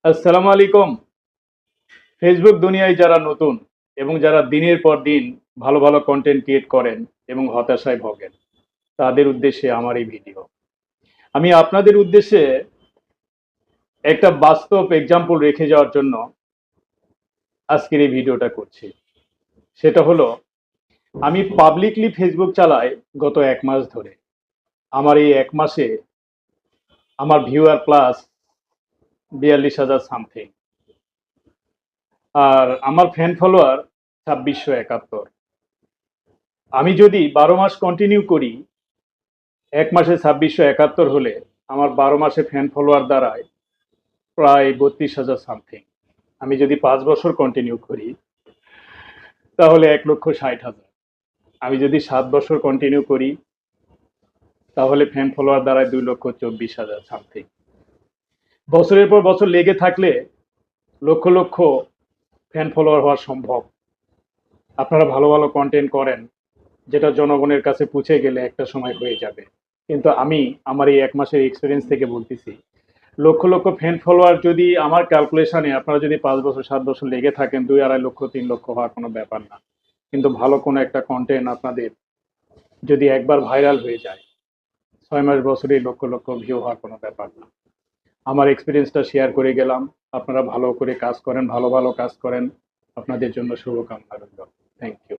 আসসালামু আলাইকুম। ফেসবুক দুনিয়ায় যারা নতুন এবং যারা দিনের পর দিন ভালো ভালো কন্টেন্ট ক্রিয়েট করেন এবং হতাশায় ভোগেন, তাদের উদ্দেশ্যে আমার এই ভিডিও। আমি আপনাদের উদ্দেশ্যে একটা বাস্তব এক্সাম্পল রেখে যাওয়ার জন্য আজকের এই ভিডিওটা করছি। সেটা হলো, আমি পাবলিকলি ফেসবুক চালাই গত 1 মাস ধরে। আমার এই 1 মাসে আমার ভিউয়ার প্লাস 42,000 সামথিং, আর আমার ফ্যান ফলোয়ার 2671। আমি যদি 12 মাস কন্টিনিউ করি, 1 মাসে 2671 হলে আমার 12 মাসে ফ্যান ফলোয়ার দাঁড়ায় প্রায় 32,000 সামথিং। আমি যদি 5 বছর কন্টিনিউ করি তাহলে 1,60,000। আমি যদি 7 বছর কন্টিনিউ করি তাহলে ফ্যান ফলোয়ার দাঁড়ায় 2,24,000 সামথিং। বছরের পর বছর লেগে থাকলে লক্ষ লক্ষ ফ্যান ফলোয়ার হওয়া সম্ভব। আপনারা ভালো ভালো কন্টেন্ট করেন, যেটা জনগণের কাছে পৌঁছে গেলে একটা সময় হয়ে যাবে। কিন্তু আমি আমার এই 1 মাসের এক্সপিরিয়েন্স থেকে বলতেছি, লক্ষ লক্ষ ফ্যান ফলোয়ার যদি আমার ক্যালকুলেশনে আপনারা যদি 5 বছর 7 বছর লেগে থাকেন, 2-2.5 লক্ষ 3 লক্ষ হওয়ার কোনো ব্যাপার না। কিন্তু ভালো কোনো একটা কন্টেন্ট আপনাদের যদি একবার ভাইরাল হয়ে যায়, 6 মাস বছরেই লক্ষ লক্ষ ভিউ হওয়ার কোনো ব্যাপার না। আমার এক্সপিরিয়েন্সটা শেয়ার করে গেলাম। আপনারা ভালো করে কাজ করেন, ভালো ভালো কাজ করেন। আপনাদের জন্য শুভকামনা রইল। Thank you.